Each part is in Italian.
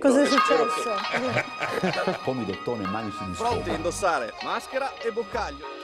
Cosa è successo? Pomidottone, manici di scopa. Pronti a indossare maschera e boccaglio.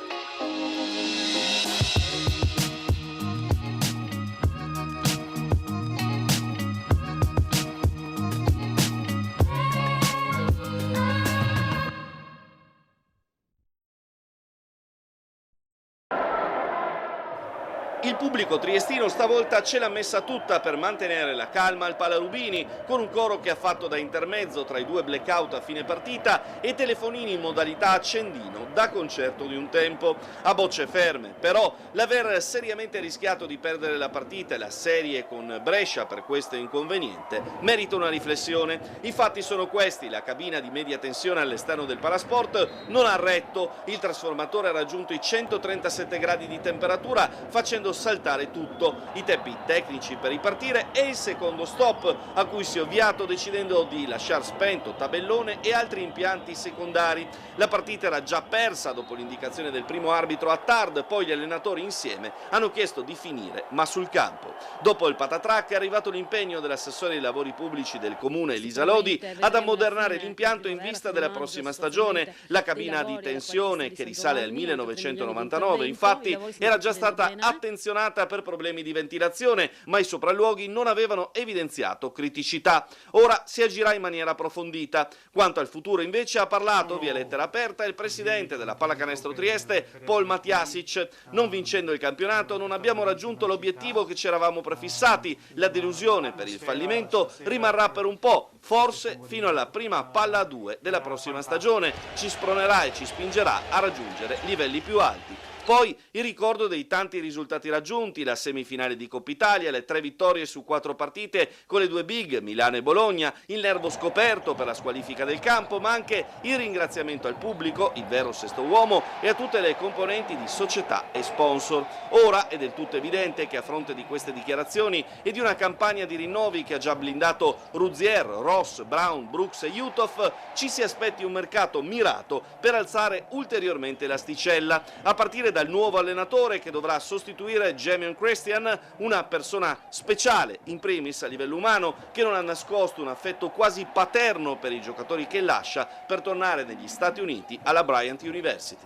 Il pubblico triestino stavolta ce l'ha messa tutta per mantenere la calma al Palarubini, con un coro che ha fatto da intermezzo tra i due blackout a fine partita e telefonini in modalità accendino da concerto di un tempo. A bocce ferme, però, l'aver seriamente rischiato di perdere la partita e la serie con Brescia per questo inconveniente merita una riflessione. I fatti sono questi: la cabina di media tensione all'esterno del Palasport non ha retto, il trasformatore ha raggiunto i 137 gradi di temperatura, facendo saltare tutto, i tempi tecnici per ripartire e il secondo stop, a cui si è ovviato decidendo di lasciar spento tabellone e altri impianti secondari. La partita era già persa dopo l'indicazione del primo arbitro Attard, poi gli allenatori insieme hanno chiesto di finire, ma sul campo. Dopo il patatrac è arrivato l'impegno dell'assessore ai lavori pubblici del comune Elisa Lodi ad ammodernare l'impianto in vista della prossima stagione. La cabina di tensione, che risale al 1999, infatti era già stata attenzionata per problemi di ventilazione, ma i sopralluoghi non avevano evidenziato criticità. Ora si agirà in maniera approfondita. Quanto al futuro invece ha parlato via lettera aperta il presidente della Pallacanestro Trieste, Paul Matjasic. Non vincendo il campionato non abbiamo raggiunto l'obiettivo che ci eravamo prefissati. La delusione per il fallimento rimarrà per un po', forse fino alla prima palla a 2 della prossima stagione. Ci spronerà e ci spingerà a raggiungere livelli più alti. Poi il ricordo dei tanti risultati raggiunti, la semifinale di Coppa Italia, le 3 vittorie su 4 partite con le 2 big, Milano e Bologna, il nervo scoperto per la squalifica del campo, ma anche il ringraziamento al pubblico, il vero sesto uomo, e a tutte le componenti di società e sponsor. Ora è del tutto evidente che a fronte di queste dichiarazioni e di una campagna di rinnovi che ha già blindato Ruzier, Ross, Brown, Brooks e Jutov, ci si aspetti un mercato mirato per alzare ulteriormente l'asticella, a partire dal nuovo allenatore che dovrà sostituire Jamion Christian, una persona speciale in primis a livello umano, che non ha nascosto un affetto quasi paterno per i giocatori che lascia per tornare negli Stati Uniti alla Bryant University.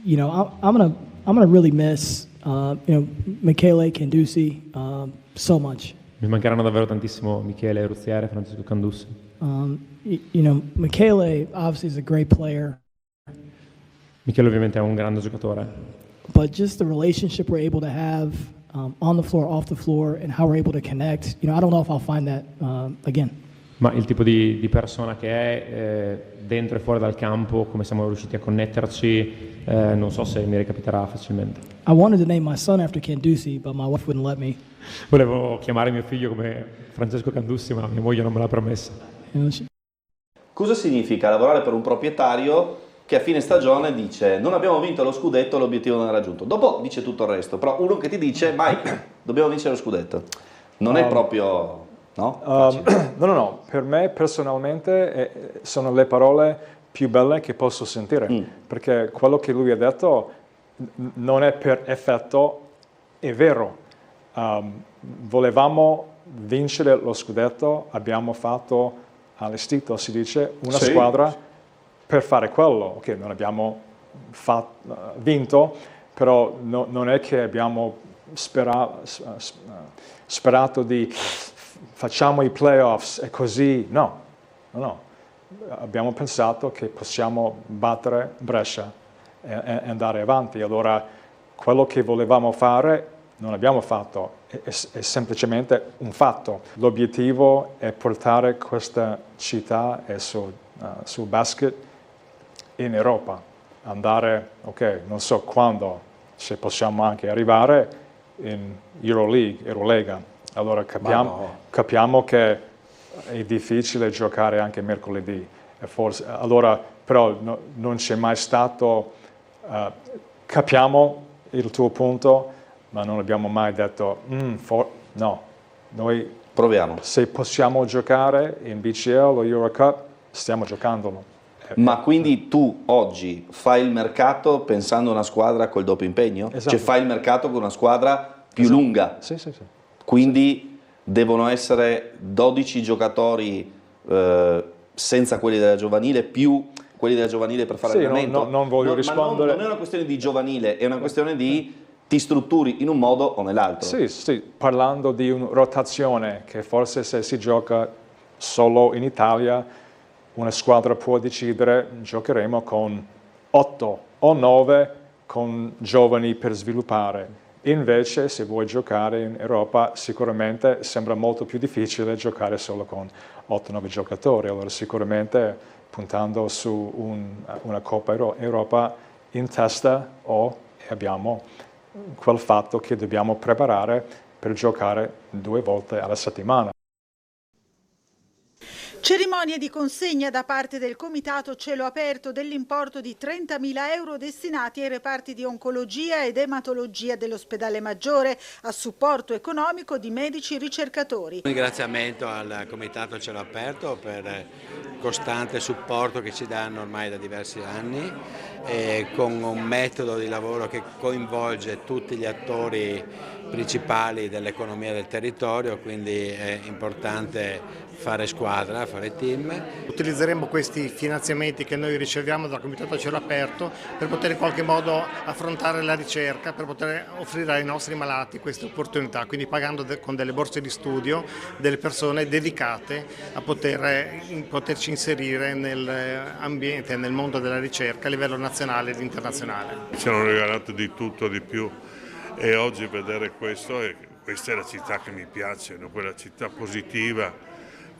You know, I'm gonna really miss Michele Candusi so much. Mi mancheranno davvero tantissimo Michele Ruziere e Francesco Candusi. Michele obviously is a great player. Michele ovviamente è un grande giocatore. But just the relationship we're able to have on the floor, off the floor, and how we're able to connect, I don't know if I'll find that again. Ma il tipo di persona che è dentro e fuori dal campo, come siamo riusciti a connetterci, non so se mi ricapiterà facilmente. I wanted to name my son after Candusi, but my wife wouldn't let me. Volevo chiamare mio figlio come Francesco Candusi, ma mia moglie non me l'ha permessa. Cosa significa lavorare per un proprietario che a fine stagione dice: non abbiamo vinto lo scudetto, l'obiettivo non è raggiunto? Dopo dice tutto il resto, però uno che ti dice: Mike, dobbiamo vincere lo scudetto, non è proprio... No? No, per me personalmente sono le parole più belle che posso sentire, perché quello che lui ha detto non è per effetto, è vero. Volevamo vincere lo scudetto, abbiamo allestito, si dice, una squadra per fare quello. Ok, non abbiamo vinto, però non è che abbiamo sperato di facciamo i playoffs e così, no. Abbiamo pensato che possiamo battere Brescia e andare avanti. Allora quello che volevamo fare non abbiamo fatto, è semplicemente un fatto. L'obiettivo è portare questa città e sul basket in Europa, andare, ok, non so quando, se possiamo anche arrivare in Eurolega. Allora capiamo che è difficile giocare anche mercoledì, allora però non c'è mai stato, capiamo il tuo punto, ma non abbiamo mai detto no, noi proviamo. Se possiamo giocare in BCL o Eurocup, stiamo giocandolo. Ma quindi tu oggi fai il mercato pensando a una squadra col doppio impegno? Esatto. Cioè fai il mercato con una squadra più lunga? Sì. Quindi devono essere 12 giocatori senza quelli della giovanile, più quelli della giovanile per fare Sì, allenamento? non voglio rispondere. Ma non è una questione di giovanile, è una questione di ti strutturi in un modo o nell'altro. Sì, parlando di una rotazione che forse se si gioca solo in Italia una squadra può decidere giocheremo con 8 o 9 con giovani per sviluppare. Invece se vuoi giocare in Europa sicuramente sembra molto più difficile giocare solo con 8-9 giocatori, allora sicuramente puntando su una Coppa Europa in testa abbiamo quel fatto che dobbiamo preparare per giocare 2 volte alla settimana. Cerimonia di consegna da parte del Comitato Cielo Aperto dell'importo di 30.000 euro destinati ai reparti di oncologia ed ematologia dell'Ospedale Maggiore a supporto economico di medici ricercatori. Un ringraziamento al Comitato Cielo Aperto per il costante supporto che ci danno ormai da diversi anni, con un metodo di lavoro che coinvolge tutti gli attori principali dell'economia del territorio, quindi è importante fare squadra, fare team. Utilizzeremo questi finanziamenti che noi riceviamo dal Comitato Cielo Aperto per poter in qualche modo affrontare la ricerca, per poter offrire ai nostri malati queste opportunità, quindi pagando con delle borse di studio delle persone dedicate a poterci inserire nell'ambiente, nel mondo della ricerca a livello nazionale ed internazionale. Ci hanno regalato di tutto, di più, e oggi vedere questo, questa è la città che mi piace, quella città positiva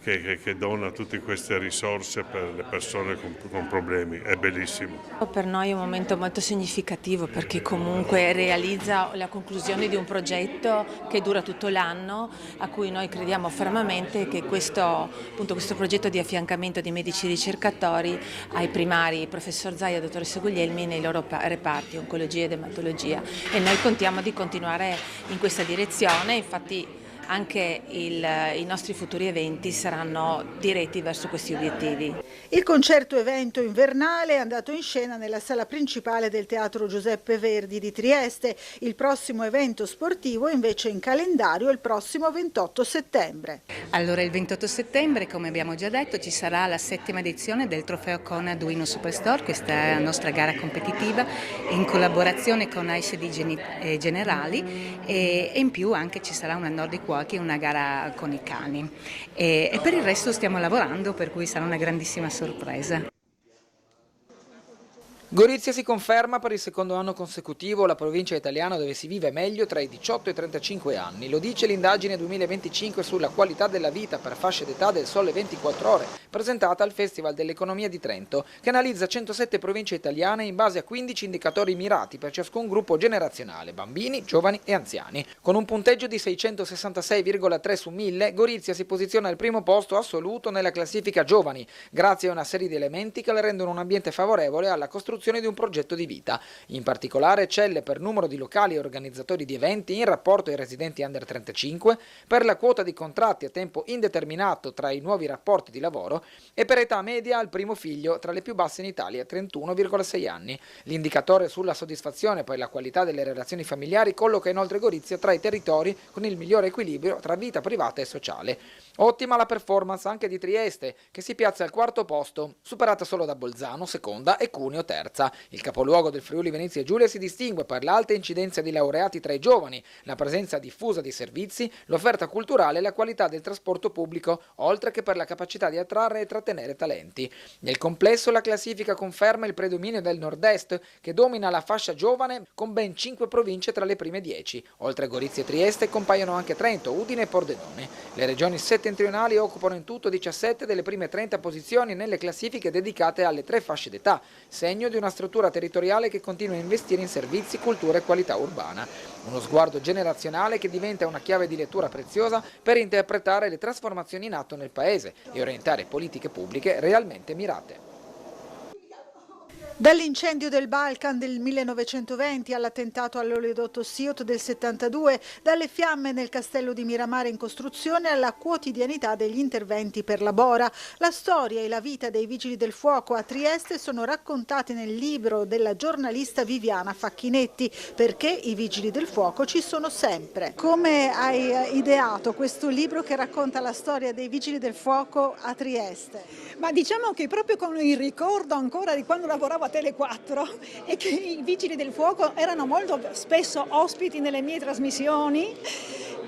che dona tutte queste risorse per le persone con problemi, è bellissimo. Per noi è un momento molto significativo perché comunque realizza la conclusione di un progetto che dura tutto l'anno, a cui noi crediamo fermamente che questo progetto di affiancamento di medici ricercatori ai primari, professor Zaia e dottoressa Guglielmi nei loro reparti, oncologia ed ematologia, e noi contiamo di continuare in questa direzione, infatti anche i nostri futuri eventi saranno diretti verso questi obiettivi. Il concerto evento invernale è andato in scena nella sala principale del Teatro Giuseppe Verdi di Trieste. Il prossimo evento sportivo invece in calendario è il prossimo 28 settembre. Allora il 28 settembre, come abbiamo già detto, ci sarà la 7ª edizione del Trofeo Conad Duino Superstore, questa è la nostra gara competitiva in collaborazione con AICD Generali e in più anche ci sarà una Nordic Walking, una gara con i cani e per il resto stiamo lavorando, per cui sarà una grandissima sorpresa. Gorizia si conferma per il secondo anno consecutivo la provincia italiana dove si vive meglio tra i 18 e i 35 anni. Lo dice l'indagine 2025 sulla qualità della vita per fasce d'età del Sole 24 Ore, presentata al Festival dell'Economia di Trento, che analizza 107 province italiane in base a 15 indicatori mirati per ciascun gruppo generazionale, bambini, giovani e anziani. Con un punteggio di 666,3 su 1000, Gorizia si posiziona al primo posto assoluto nella classifica giovani, grazie a una serie di elementi che le rendono un ambiente favorevole alla costruzione di un progetto di vita. In particolare eccelle per numero di locali e organizzatori di eventi in rapporto ai residenti under 35, per la quota di contratti a tempo indeterminato tra i nuovi rapporti di lavoro e per età media al primo figlio, tra le più basse in Italia, 31,6 anni. L'indicatore sulla soddisfazione per la qualità delle relazioni familiari colloca inoltre Gorizia tra i territori con il migliore equilibrio tra vita privata e sociale. Ottima la performance anche di Trieste, che si piazza al 4º posto, superata solo da Bolzano, seconda, e Cuneo, terza. Il capoluogo del Friuli Venezia Giulia si distingue per l'alta incidenza di laureati tra i giovani, la presenza diffusa di servizi, l'offerta culturale e la qualità del trasporto pubblico, oltre che per la capacità di attrarre e trattenere talenti. Nel complesso la classifica conferma il predominio del nord-est, che domina la fascia giovane con ben 5 province tra le prime 10. Oltre a Gorizia e Trieste compaiono anche Trento, Udine e Pordenone. Le regioni settentrionali occupano in tutto 17 delle prime 30 posizioni nelle classifiche dedicate alle 3 fasce d'età, segno di una struttura territoriale che continua a investire in servizi, cultura e qualità urbana. Uno sguardo generazionale che diventa una chiave di lettura preziosa per interpretare le trasformazioni in atto nel Paese e orientare politiche pubbliche realmente mirate. Dall'incendio del Balkan del 1920 all'attentato all'oleodotto Siot del 72, dalle fiamme nel castello di Miramare in costruzione alla quotidianità degli interventi per la Bora. La storia e la vita dei Vigili del Fuoco a Trieste sono raccontate nel libro della giornalista Viviana Facchinetti, perché i Vigili del Fuoco ci sono sempre. Come hai ideato questo libro che racconta la storia dei Vigili del Fuoco a Trieste? Ma diciamo che proprio con il ricordo ancora di quando lavoravo a Tele 4 e che i Vigili del Fuoco erano molto spesso ospiti nelle mie trasmissioni,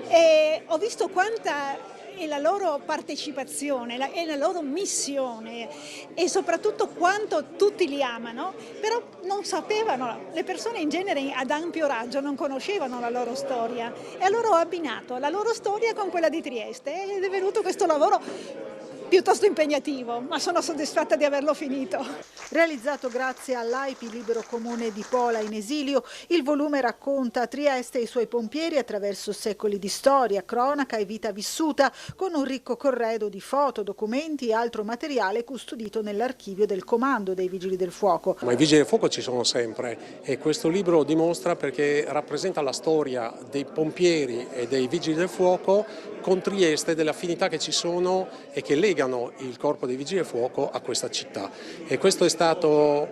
e ho visto quanta è la loro partecipazione e la loro missione e soprattutto quanto tutti li amano, però non sapevano, le persone in genere ad ampio raggio non conoscevano la loro storia, e allora ho abbinato la loro storia con quella di Trieste ed è venuto questo lavoro piuttosto impegnativo, ma sono soddisfatta di averlo finito. Realizzato grazie all'AIPI Libero Comune di Pola in esilio, il volume racconta Trieste e i suoi pompieri attraverso secoli di storia, cronaca e vita vissuta, con un ricco corredo di foto, documenti e altro materiale custodito nell'archivio del Comando dei Vigili del Fuoco. Ma i Vigili del Fuoco ci sono sempre e questo libro dimostra, perché rappresenta la storia dei pompieri e dei Vigili del Fuoco con Trieste, delle affinità che ci sono e che legano il Corpo dei Vigili del Fuoco a questa città. E questo è stato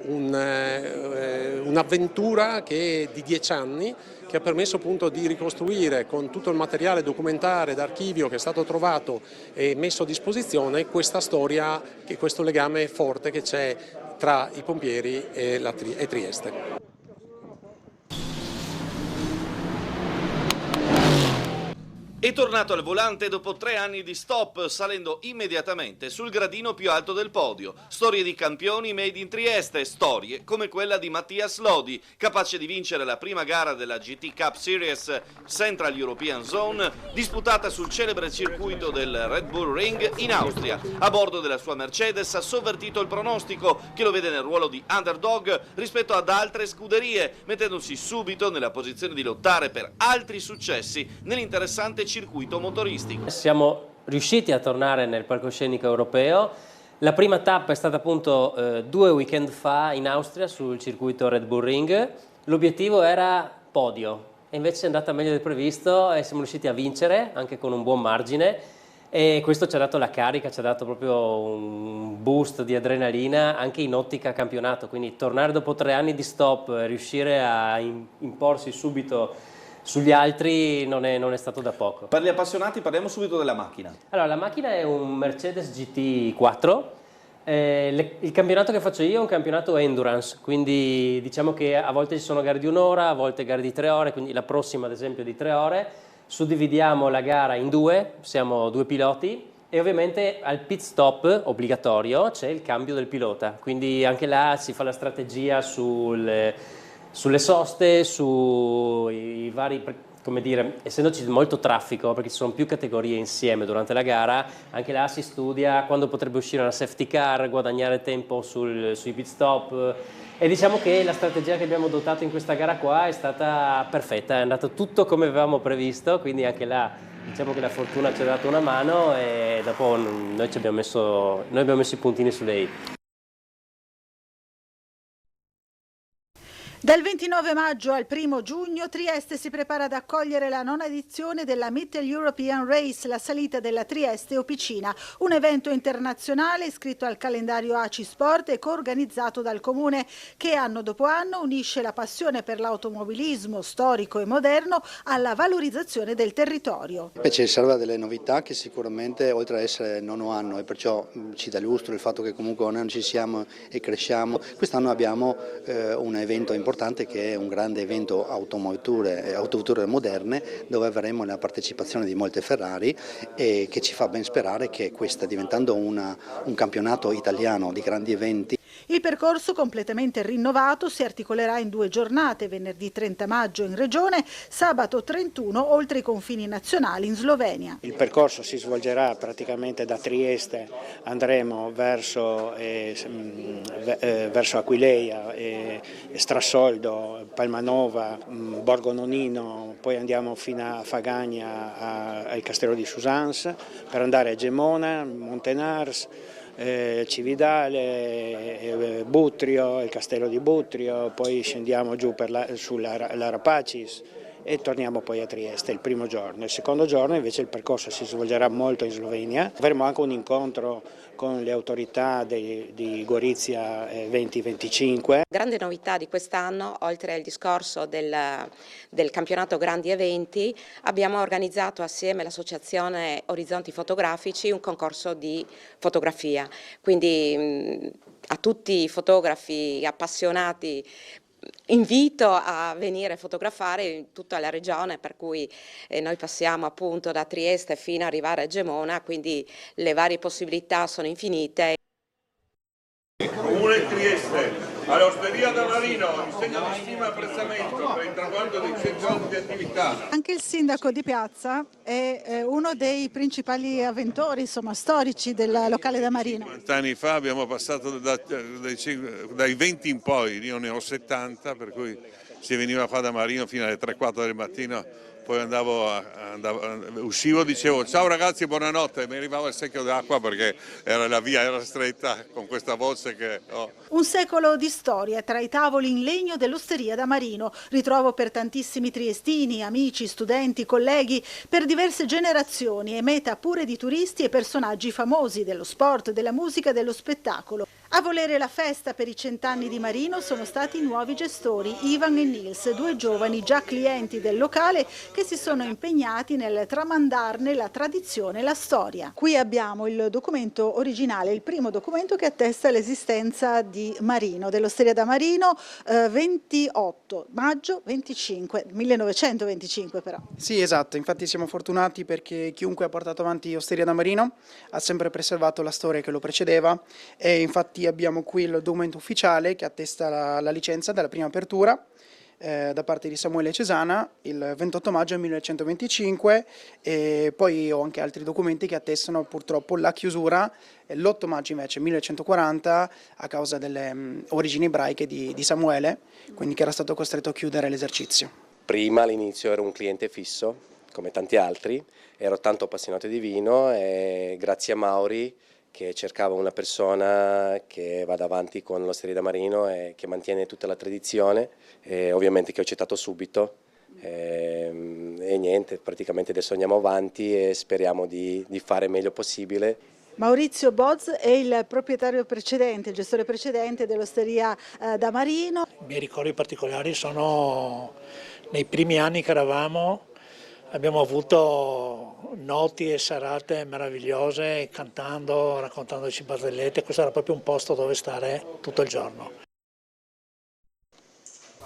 un'avventura di 10 anni, che ha permesso appunto di ricostruire con tutto il materiale documentare d'archivio che è stato trovato e messo a disposizione questa storia, questo legame forte che c'è tra i pompieri e Trieste. È tornato al volante dopo 3 anni di stop, salendo immediatamente sul gradino più alto del podio. Storie di campioni made in Trieste, storie come quella di Mattias Lodi, capace di vincere la prima gara della GT Cup Series Central European Zone, disputata sul celebre circuito del Red Bull Ring in Austria. A bordo della sua Mercedes ha sovvertito il pronostico, che lo vede nel ruolo di underdog rispetto ad altre scuderie, mettendosi subito nella posizione di lottare per altri successi nell'interessante circuito motoristico. Siamo riusciti a tornare nel palcoscenico europeo. La prima tappa è stata appunto 2 weekend fa in Austria sul circuito Red Bull Ring. L'obiettivo era podio e invece è andata meglio del previsto e siamo riusciti a vincere anche con un buon margine, e questo ci ha dato la carica, ci ha dato proprio un boost di adrenalina anche in ottica campionato, quindi tornare dopo 3 anni di stop, riuscire a imporsi subito sugli altri non è stato da poco. Per gli appassionati parliamo subito della macchina. Allora, la macchina è un Mercedes GT4. Il campionato che faccio io è un campionato endurance, quindi diciamo che a volte ci sono gare di 1 ora, a volte gare di 3 ore, quindi la prossima ad esempio di 3 ore. Suddividiamo la gara in 2, siamo 2 piloti e ovviamente al pit stop obbligatorio c'è il cambio del pilota, quindi anche là si fa la strategia sulle soste, sui vari, come dire, essendoci molto traffico, perché ci sono più categorie insieme durante la gara, anche là si studia quando potrebbe uscire una safety car, guadagnare tempo sui pit stop, e diciamo che la strategia che abbiamo adottato in questa gara qua è stata perfetta, è andato tutto come avevamo previsto, quindi anche là diciamo che la fortuna ci ha dato una mano e dopo noi abbiamo messo i puntini sulle i. Dal 29 maggio al 1 giugno Trieste si prepara ad accogliere la 9ª edizione della Mittel European Race, la salita della Trieste Opicina, un evento internazionale iscritto al calendario ACI Sport e coorganizzato dal Comune, che anno dopo anno unisce la passione per l'automobilismo storico e moderno alla valorizzazione del territorio. Ci riserva delle novità che sicuramente, oltre ad essere il 9° anno, e perciò ci dà lustro il fatto che comunque ogni anno ci siamo e cresciamo, quest'anno abbiamo un evento importante che è un grande evento autovetture moderne, dove avremo la partecipazione di molte Ferrari e che ci fa ben sperare che questa, diventando un campionato italiano di grandi eventi. Il percorso, completamente rinnovato, si articolerà in 2 giornate, venerdì 30 maggio in regione, sabato 31 oltre i confini nazionali in Slovenia. Il percorso si svolgerà praticamente da Trieste, andremo verso Aquileia, Strassoldo, Palmanova, Borgo Nonino, poi andiamo fino a Fagagna al Castello di Sousans per andare a Gemona, Montenars, Cividale, Butrio, il castello di Butrio, poi scendiamo giù sulla Rapacis e torniamo poi a Trieste il primo giorno. Il secondo giorno invece il percorso si svolgerà molto in Slovenia. Avremo anche un incontro con le autorità di Gorizia 2025. Grande novità di quest'anno, oltre al discorso del campionato grandi eventi, abbiamo organizzato assieme all'associazione Orizzonti Fotografici un concorso di fotografia, quindi a tutti i fotografi appassionati invito a venire a fotografare in tutta la regione, per cui noi passiamo appunto da Trieste fino ad arrivare a Gemona, quindi le varie possibilità sono infinite. Comune di Trieste, all'Osteria da Marino, in segno di stima e apprezzamento per il traguardo dei 100 anni di attività. Anche il sindaco di Piazza è uno dei principali avventori, insomma, storici del locale da Marino. 50 anni fa abbiamo passato dai 20 in poi, io ne ho 70, per cui si veniva qua da Marino fino alle 3-4 del mattino. Poi uscivo, dicevo ciao ragazzi, buonanotte, e mi arrivava il secchio d'acqua perché la via era stretta con questa voce che ho. Un secolo di storia tra i tavoli in legno dell'Osteria da Marino, ritrovo per tantissimi triestini, amici, studenti, colleghi, per diverse generazioni e meta pure di turisti e personaggi famosi dello sport, della musica e dello spettacolo. A volere la festa per i 100 anni di Marino sono stati i nuovi gestori Ivan e Nils, due giovani già clienti del locale che si sono impegnati nel tramandarne la tradizione e la storia. Qui abbiamo il documento originale, il primo documento che attesta l'esistenza di Marino, dell'Osteria da Marino, 28 maggio 1925 però. Sì, esatto, infatti siamo fortunati perché chiunque ha portato avanti Osteria da Marino ha sempre preservato la storia che lo precedeva e infatti abbiamo qui il documento ufficiale che attesta la licenza della prima apertura da parte di Samuele Cesana il 28 maggio 1925 e poi ho anche altri documenti che attestano purtroppo la chiusura l'8 maggio invece 1940 a causa delle origini ebraiche di Samuele, quindi che era stato costretto a chiudere l'esercizio. Prima all'inizio ero un cliente fisso, come tanti altri, ero tanto appassionato di vino e grazie a Mauri che cercava una persona che vada avanti con l'Osteria da Marino e che mantiene tutta la tradizione, e ovviamente che ho accettato subito e niente, praticamente adesso andiamo avanti e speriamo di fare il meglio possibile. Maurizio Boz è il proprietario precedente, il gestore precedente dell'Osteria da Marino. I miei ricordi particolari sono nei primi anni che eravamo, abbiamo avuto notti e serate meravigliose cantando, raccontandoci barzellette, questo era proprio un posto dove stare tutto il giorno.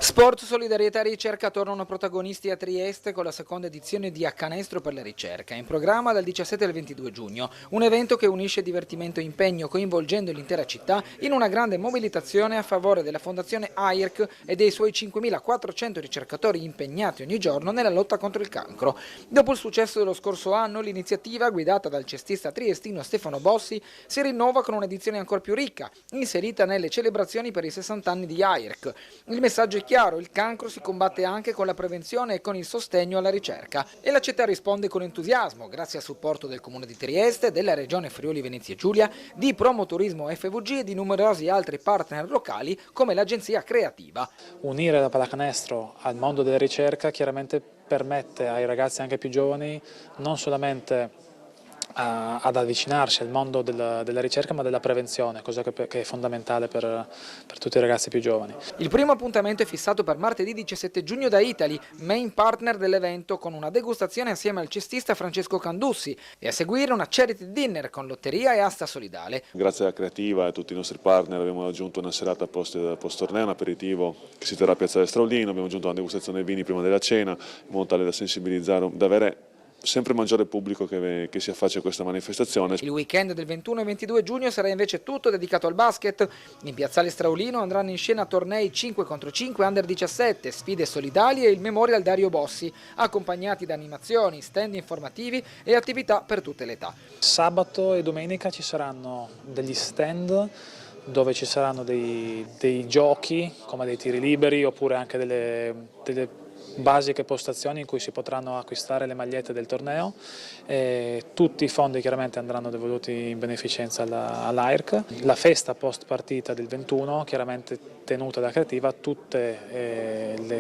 Sport, solidarietà e ricerca tornano protagonisti a Trieste con la seconda edizione di A Canestro per la ricerca, in programma dal 17 al 22 giugno, un evento che unisce divertimento e impegno coinvolgendo l'intera città in una grande mobilitazione a favore della Fondazione AIRC e dei suoi 5.400 ricercatori impegnati ogni giorno nella lotta contro il cancro. Dopo il successo dello scorso anno, l'iniziativa, guidata dal cestista triestino Stefano Bossi, si rinnova con un'edizione ancora più ricca, inserita nelle celebrazioni per i 60 anni di AIRC. Il messaggio è chiaro, il cancro si combatte anche con la prevenzione e con il sostegno alla ricerca e la città risponde con entusiasmo grazie al supporto del Comune di Trieste, della Regione Friuli Venezia Giulia, di Promoturismo FVG e di numerosi altri partner locali come l'Agenzia Creativa. Unire la pallacanestro al mondo della ricerca chiaramente permette ai ragazzi anche più giovani non solamente ad avvicinarsi al mondo della ricerca ma della prevenzione, cosa che è fondamentale per tutti i ragazzi più giovani. Il primo appuntamento è fissato per martedì 17 giugno da Italy, main partner dell'evento, con una degustazione assieme al cestista Francesco Candussi e a seguire una charity dinner con lotteria e asta solidale. Grazie alla Creativa e a tutti i nostri partner abbiamo aggiunto una serata post torneo, un aperitivo che si terrà a Piazza del Straulino, abbiamo aggiunto una degustazione dei vini prima della cena, in modo tale da sensibilizzare, da avere sempre maggiore pubblico che si affaccia a questa manifestazione. Il weekend del 21 e 22 giugno sarà invece tutto dedicato al basket. In Piazzale Straulino andranno in scena tornei 5 contro 5 under 17, sfide solidali e il Memorial Dario Bossi, accompagnati da animazioni, stand informativi e attività per tutte le età. Sabato e domenica ci saranno degli stand dove ci saranno dei giochi come dei tiri liberi oppure anche delle basiche postazioni in cui si potranno acquistare le magliette del torneo. Tutti i fondi chiaramente andranno devoluti in beneficenza all'AIRC. La festa post partita del 21, chiaramente tenuta da Creativa, tutte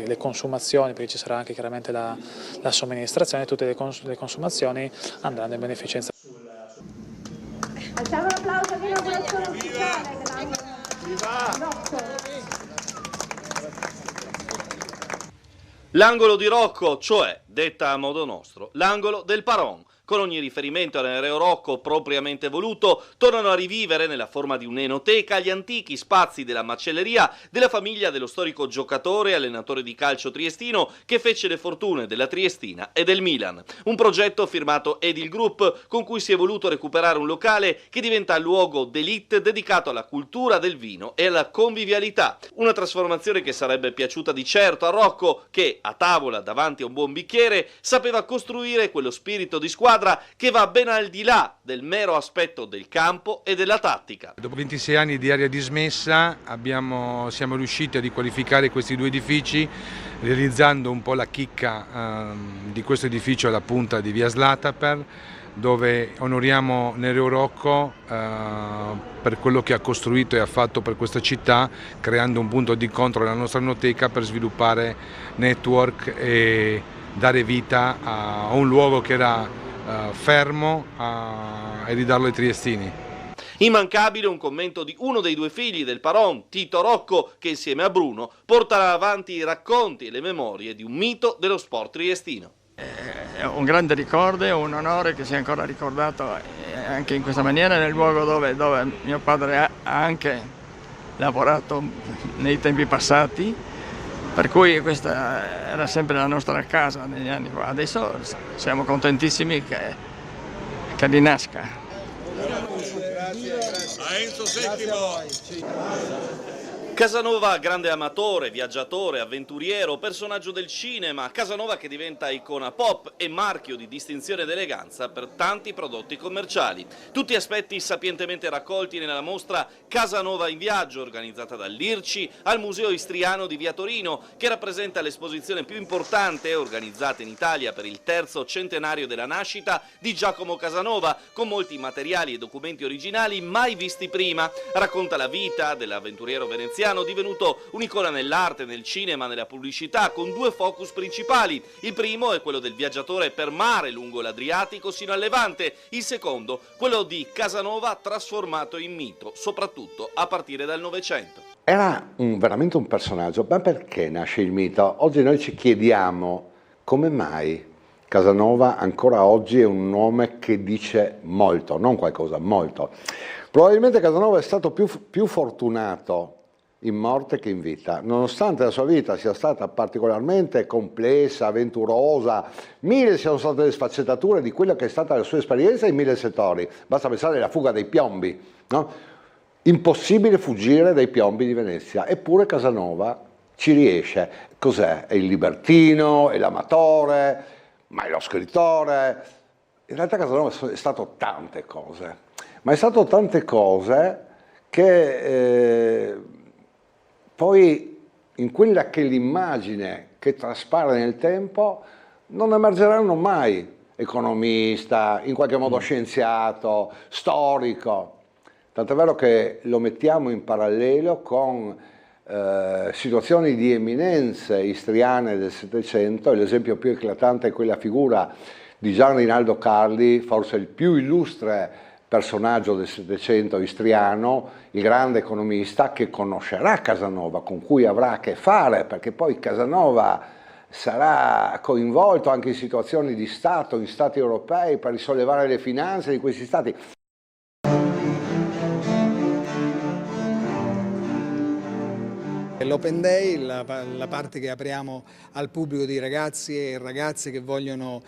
le consumazioni, perché ci sarà anche chiaramente la somministrazione, tutte le consumazioni andranno in beneficenza. Facciamo un applauso per l'inaugurazione ufficiale L'angolo di Rocco, cioè, detta a modo nostro, l'angolo del Paron. Con ogni riferimento all'aereo Rocco propriamente voluto, tornano a rivivere nella forma di un'enoteca gli antichi spazi della macelleria della famiglia dello storico giocatore e allenatore di calcio triestino che fece le fortune della Triestina e del Milan. Un progetto firmato Edil Group con cui si è voluto recuperare un locale che diventa luogo d'élite dedicato alla cultura del vino e alla convivialità. Una trasformazione che sarebbe piaciuta di certo a Rocco che, a tavola davanti a un buon bicchiere, sapeva costruire quello spirito di squadra che va ben al di là del mero aspetto del campo e della tattica. Dopo 26 anni di area dismessa siamo riusciti a riqualificare questi due edifici realizzando un po' la chicca di questo edificio alla punta di via Slataper, dove onoriamo Nereo Rocco per quello che ha costruito e ha fatto per questa città, creando un punto di incontro nella nostra enoteca per sviluppare network e dare vita a un luogo che era fermo e ridarlo ai triestini. Immancabile un commento di uno dei due figli del Paron, Tito Rocco, che insieme a Bruno porterà avanti i racconti e le memorie di un mito dello sport triestino. È un grande ricordo, è un onore che sia ancora ricordato anche in questa maniera nel luogo dove mio padre ha anche lavorato nei tempi passati. Per cui questa era sempre la nostra casa negli anni fa. Adesso siamo contentissimi che rinasca. A Enzo Settimo. Casanova, grande amatore, viaggiatore, avventuriero, personaggio del cinema, Casanova che diventa icona pop e marchio di distinzione ed eleganza per tanti prodotti commerciali. Tutti aspetti sapientemente raccolti nella mostra Casanova in viaggio, organizzata dall'IRCI al Museo Istriano di Via Torino, che rappresenta l'esposizione più importante organizzata in Italia per il 3° centenario della nascita di Giacomo Casanova, con molti materiali e documenti originali mai visti prima. Racconta la vita dell'avventuriero veneziano, divenuto un'icona nell'arte, nel cinema, nella pubblicità, con due focus principali. Il primo è quello del viaggiatore per mare lungo l'Adriatico sino al Levante, il secondo quello di Casanova trasformato in mito, soprattutto a partire dal Novecento. Era veramente un personaggio, ma perché nasce il mito? Oggi noi ci chiediamo come mai Casanova ancora oggi è un nome che dice molto, non qualcosa, molto. Probabilmente Casanova è stato più fortunato in morte che in vita, nonostante la sua vita sia stata particolarmente complessa, avventurosa, mille siano state le sfaccettature di quella che è stata la sua esperienza in 1000 settori. Basta pensare alla fuga dei piombi, no? Impossibile fuggire dai piombi di Venezia, eppure Casanova ci riesce. Cos'è? È il libertino, è l'amatore, ma è lo scrittore. In realtà Casanova è stato tante cose, ma è stato tante cose che poi in quella che è l'immagine che traspare nel tempo non emergeranno mai. Economista, in qualche modo scienziato, storico. Tant'è vero che lo mettiamo in parallelo con situazioni di eminenze istriane del Settecento, e l'esempio più eclatante è quella figura di Gian Rinaldo Carli, forse il più illustre personaggio del Settecento istriano, il grande economista che conoscerà Casanova, con cui avrà a che fare, perché poi Casanova sarà coinvolto anche in situazioni di Stato, in Stati europei, per risollevare le finanze di questi Stati. L'Open Day, la parte che apriamo al pubblico di ragazzi e ragazze che vogliono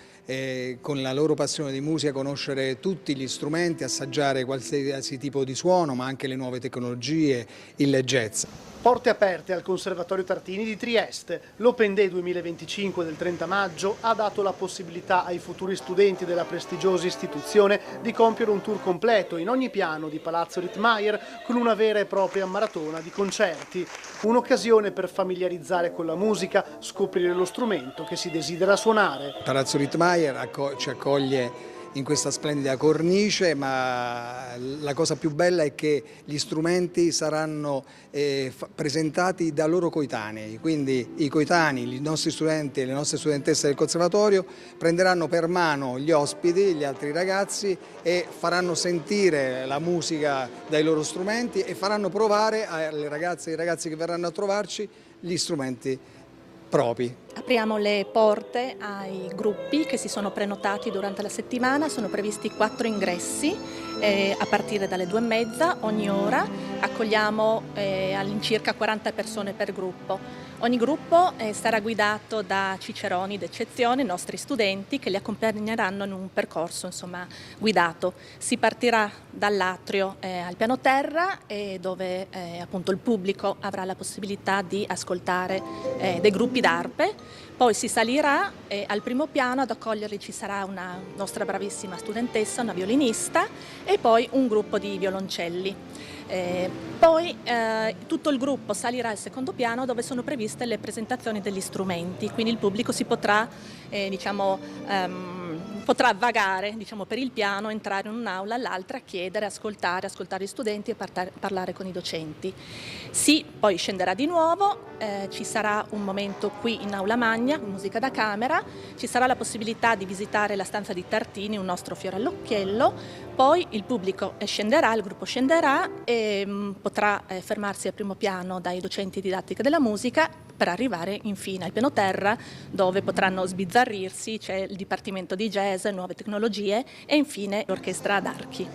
con la loro passione di musica conoscere tutti gli strumenti, assaggiare qualsiasi tipo di suono, ma anche le nuove tecnologie, il jazz. Porte aperte al Conservatorio Tartini di Trieste. L'Open Day 2025 del 30 maggio ha dato la possibilità ai futuri studenti della prestigiosa istituzione di compiere un tour completo in ogni piano di Palazzo Rittmeyer con una vera e propria maratona di concerti. Un'occasione per familiarizzare con la musica, scoprire lo strumento che si desidera suonare. Palazzo Rittmeyer ci accoglie in questa splendida cornice, ma la cosa più bella è che gli strumenti saranno presentati da loro coetanei, quindi i coetanei, i nostri studenti e le nostre studentesse del conservatorio prenderanno per mano gli ospiti, gli altri ragazzi, e faranno sentire la musica dai loro strumenti e faranno provare alle ragazze e ai ragazzi che verranno a trovarci gli strumenti propri. Apriamo le porte ai gruppi che si sono prenotati durante la settimana, sono previsti 4 ingressi a partire dalle 2:30 ogni ora, accogliamo all'incirca 40 persone per gruppo. Ogni gruppo sarà guidato da ciceroni d'eccezione, nostri studenti, che li accompagneranno in un percorso guidato. Si partirà dall'atrio al piano terra, dove appunto il pubblico avrà la possibilità di ascoltare dei gruppi d'arpe. Poi si salirà al primo piano, ad accoglierli ci sarà una nostra bravissima studentessa, una violinista, e poi un gruppo di violoncelli. Poi tutto il gruppo salirà al secondo piano, dove sono previste le presentazioni degli strumenti, quindi il pubblico si potrà potrà vagare per il piano, entrare in un'aula all'altra, chiedere, ascoltare gli studenti e parlare con i docenti. Poi scenderà di nuovo, ci sarà un momento qui in aula magna, musica da camera, ci sarà la possibilità di visitare la stanza di Tartini, un nostro fiore all'occhiello, poi il pubblico scenderà, il gruppo scenderà e potrà fermarsi al primo piano dai docenti di didattica della musica per arrivare infine al piano terra, dove potranno sbizzarrirsi, c'è il dipartimento di jazz, nuove tecnologie e infine l'orchestra ad archi.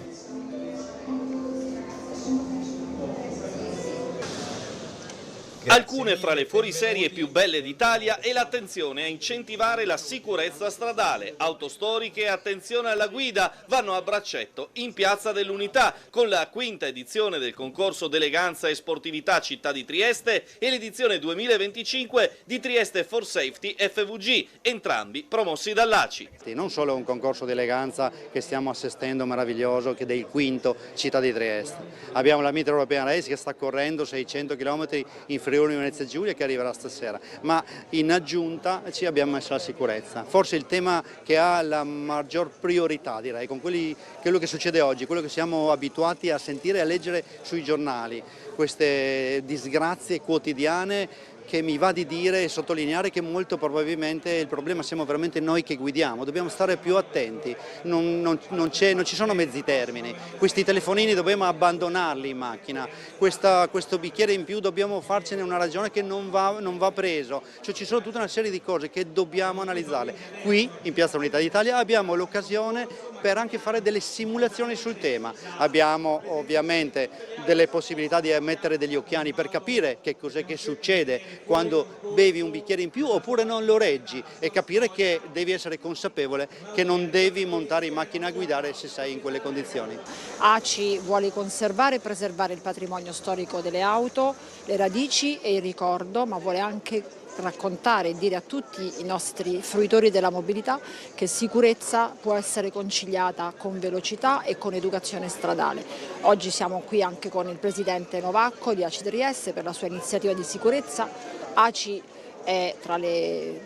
Alcune fra le fuoriserie più belle d'Italia è l'attenzione a incentivare la sicurezza stradale. Auto storiche e attenzione alla guida vanno a braccetto in Piazza dell'Unità con la 5ª edizione del concorso d'eleganza e sportività Città di Trieste e l'edizione 2025 di Trieste for Safety FVG, entrambi promossi dall'ACI. Non solo un concorso di eleganza che stiamo assistendo meraviglioso, che è del 5° Città di Trieste. Abbiamo la Mid European Race che sta correndo 600 km in Friuli Venezia Giulia, che arriverà stasera, ma in aggiunta ci abbiamo messo la sicurezza. Forse il tema che ha la maggior priorità, direi, con quello che succede oggi, quello che siamo abituati a sentire e a leggere sui giornali, queste disgrazie quotidiane, che mi va di dire e sottolineare che molto probabilmente il problema siamo veramente noi che guidiamo, dobbiamo stare più attenti, non ci sono mezzi termini, questi telefonini dobbiamo abbandonarli in macchina, questo bicchiere in più dobbiamo farcene una ragione che non va preso, cioè ci sono tutta una serie di cose che dobbiamo analizzare. Qui in Piazza Unità d'Italia abbiamo l'occasione per anche fare delle simulazioni sul tema, abbiamo ovviamente delle possibilità di mettere degli occhiali per capire che cos'è che succede quando bevi un bicchiere in più oppure non lo reggi, e capire che devi essere consapevole che non devi montare in macchina a guidare se sei in quelle condizioni. ACI vuole conservare e preservare il patrimonio storico delle auto, le radici e il ricordo, ma vuole anche raccontare e dire a tutti i nostri fruitori della mobilità che sicurezza può essere conciliata con velocità e con educazione stradale. Oggi siamo qui anche con il presidente Novacco di ACI Trieste per la sua iniziativa di sicurezza. ACI è tra le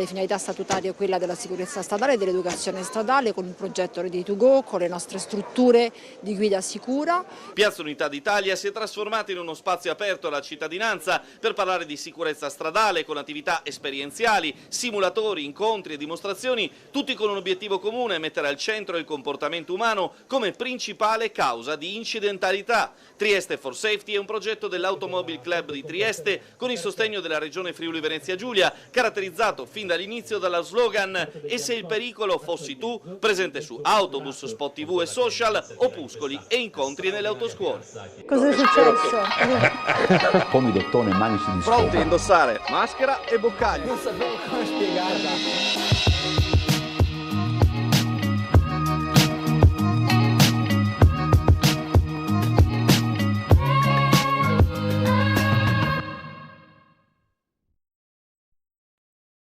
finalità statutarie quella della sicurezza stradale e dell'educazione stradale, con il progetto Ready2Go, con le nostre strutture di guida sicura. Piazza Unità d'Italia si è trasformata in uno spazio aperto alla cittadinanza per parlare di sicurezza stradale con attività esperienziali, simulatori, incontri e dimostrazioni, tutti con un obiettivo comune: mettere al centro il comportamento umano come principale causa di incidentalità. Trieste for Safety è un progetto dell'Automobile Club di Trieste con il sostegno della Regione Friuli Venezia Giulia, caratterizzato fin dall'inizio dalla slogan "E se il pericolo fossi tu", presente su autobus, spot TV e social, opuscoli e incontri nelle autoscuole. Cosa è successo? Pomidottone, manici di Pronti a indossare maschera e boccaglio. Non sapevo come spiegarla.